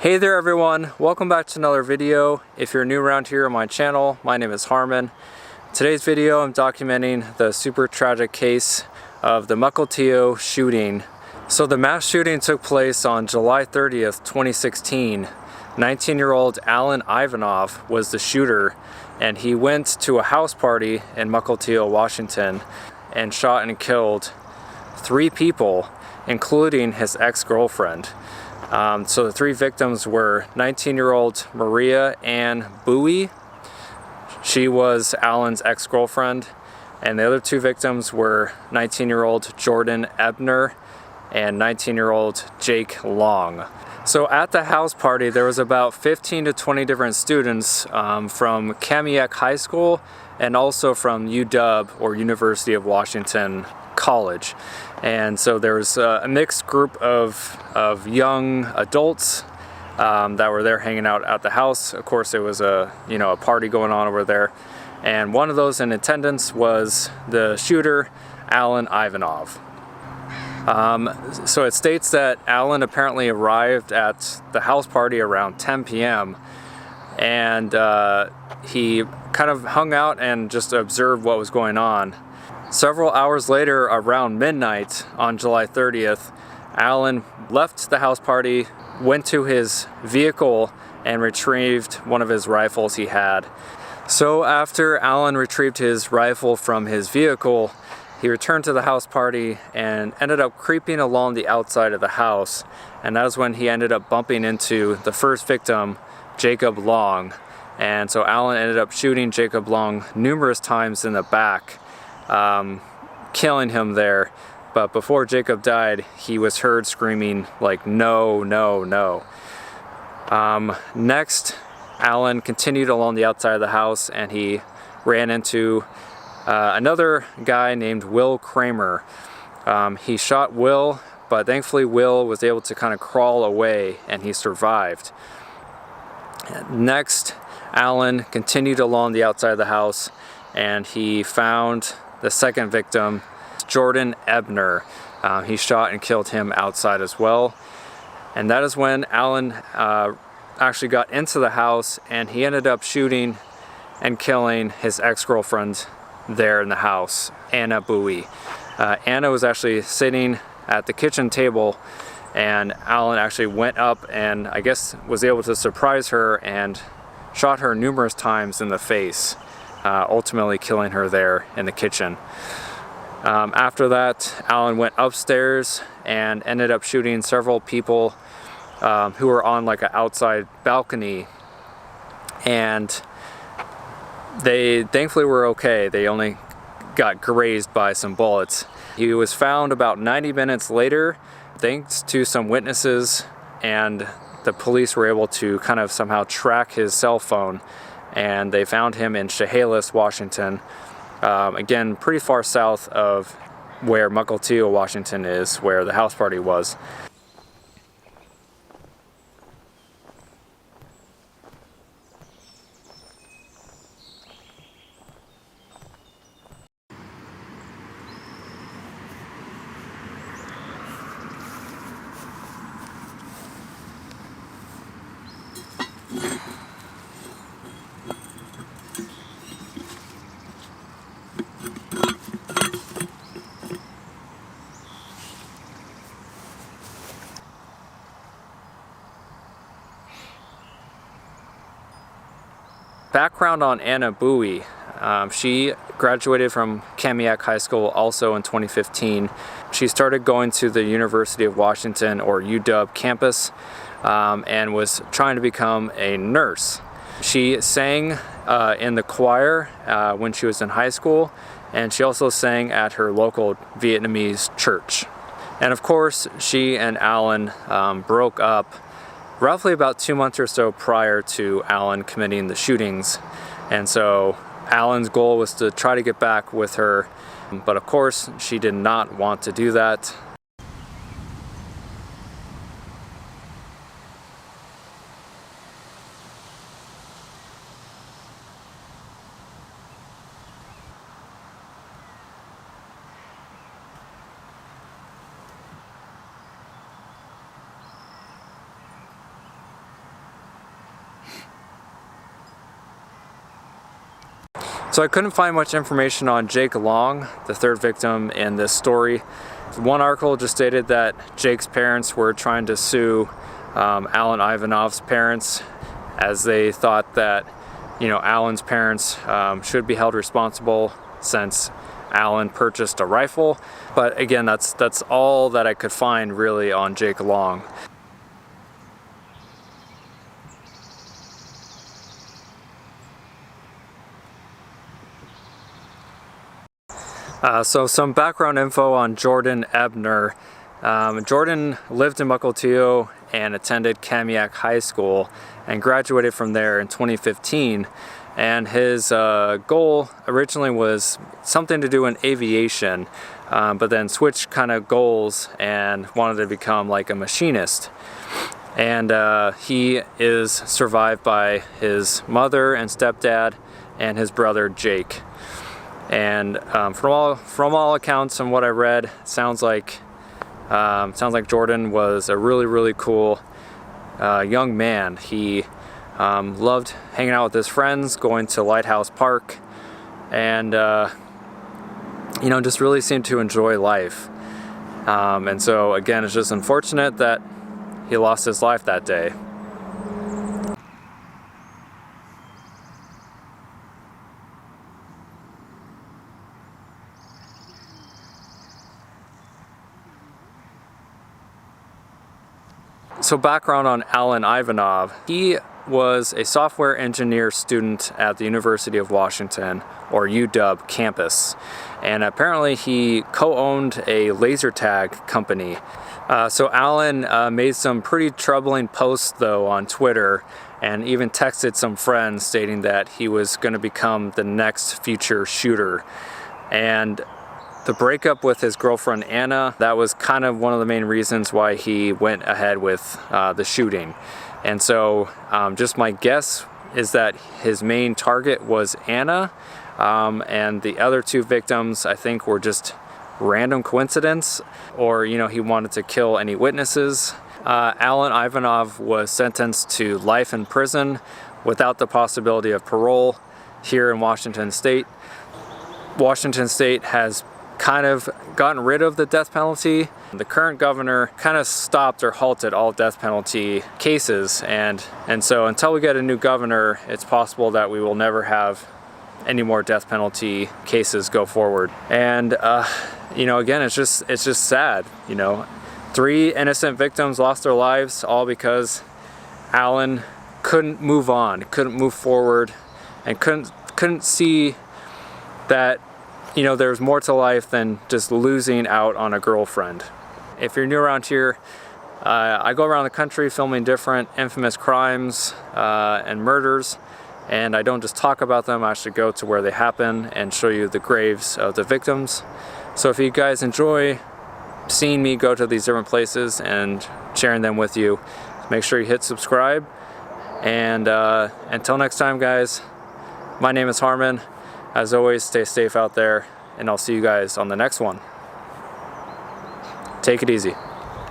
Hey there everyone, welcome back to another video. If you're new around here on my channel, my name is Harmon. Today's video I'm documenting the super tragic case of the Mukilteo shooting. So the mass shooting took place on July 30th, 2016. 19-year-old Allen Ivanov was the shooter, and he went to a house party in Mukilteo, Washington and shot and killed 3 people, including his ex-girlfriend. So the 3 victims were 19-year-old Anna Bui. She was Allen's ex-girlfriend. And the other 2 victims were 19-year-old Jordan Ebner and 19-year-old Jake Long. So at the house party, there was about 15 to 20 different students from Kamiak High School and also from UW, or University of Washington College. And so there was a mixed group of young adults that were there hanging out at the house. Of course, it was a party going on over there. And one of those in attendance was the shooter, Allen Ivanov. So it states that Allen apparently arrived at the house party around 10 p.m. and he kind of hung out and just observed what was going on. Several hours later, around midnight on July 30th, Allen left the house party, went to his vehicle, and retrieved one of his rifles he had. So after Allen retrieved his rifle from his vehicle, he returned to the house party and ended up creeping along the outside of the house. And that was when he ended up bumping into the first victim, Jacob Long. And so Allen ended up shooting Jacob Long numerous times in the back, killing him there. But before Jacob died, he was heard screaming like, "No, no, no." Next, Allen continued along the outside of the house and he ran into another guy named Will Kramer. He shot Will, but thankfully Will was able to kind of crawl away and he survived. Next, Allen continued along the outside of the house and he found the second victim, Jordan Ebner. He shot and killed him outside as well. And that is when Allen actually got into the house and he ended up shooting and killing his ex-girlfriend there in the house, Anna Bui. Anna was actually sitting at the kitchen table and Allen actually went up and I guess was able to surprise her and shot her numerous times in the face, ultimately killing her there in the kitchen. After that, Allen went upstairs and ended up shooting several people who were on like an outside balcony, and they thankfully were okay. They only got grazed by some bullets. He was found about 90 minutes later thanks to some witnesses, and the police were able to kind of somehow track his cell phone, and they found him in Chehalis, Washington. Again, pretty far south of where Mukilteo, Washington is, where the house party was. Background on Anna Bui. She graduated from Kamiak High School also in 2015. She started going to the University of Washington, or UW campus, and was trying to become a nurse. She sang in the choir when she was in high school, and she also sang at her local Vietnamese church. And of course, she and Allen broke up roughly about 2 months or so prior to Allen committing the shootings. And so Allen's goal was to try to get back with her, but of course she did not want to do that. So I couldn't find much information on Jake Long, the third victim in this story. One article just stated that Jake's parents were trying to sue Allen Ivanov's parents, as they thought that, you know, Allen's parents should be held responsible since Allen purchased a rifle. But again, that's all that I could find really on Jake Long. So some background info on Jordan Ebner. Jordan lived in Mukilteo and attended Kamiak High School and graduated from there in 2015. And his goal originally was something to do in aviation, but then switched kind of goals and wanted to become like a machinist. And he is survived by his mother and stepdad and his brother Jake. And from all accounts and what I read, sounds like Jordan was a really cool young man. He loved hanging out with his friends, going to Lighthouse Park, and you know, just really seemed to enjoy life. And so again, it's just unfortunate that he lost his life that day. So background on Allen Ivanov. He was a software engineer student at the University of Washington, or UW campus. And apparently he co-owned a laser tag company. So Allen made some pretty troubling posts though on Twitter, and even texted some friends stating that he was going to become the next future shooter. And the breakup with his girlfriend Anna, that was kind of one of the main reasons why he went ahead with the shooting. And so just my guess is that his main target was Anna, and the other two victims I think were just random coincidence, or you know, he wanted to kill any witnesses. Allen Ivanov was sentenced to life in prison without the possibility of parole here in Washington State. Washington State has kind of gotten rid of the death penalty. The current governor kind of stopped or halted all death penalty cases, and so until we get a new governor, it's possible that we will never have any more death penalty cases go forward. And you know, again, it's just sad. You know, 3 innocent victims lost their lives all because Allen couldn't move on, couldn't move forward, and couldn't see that, you know, there's more to life than just losing out on a girlfriend. If you're new around here, I go around the country filming different infamous crimes and murders, and I don't just talk about them, I actually go to where they happen and show you the graves of the victims. So if you guys enjoy seeing me go to these different places and sharing them with you, make sure you hit subscribe. And until next time, guys, my name is Harmon. As always, stay safe out there, and I'll see you guys on the next one. Take it easy.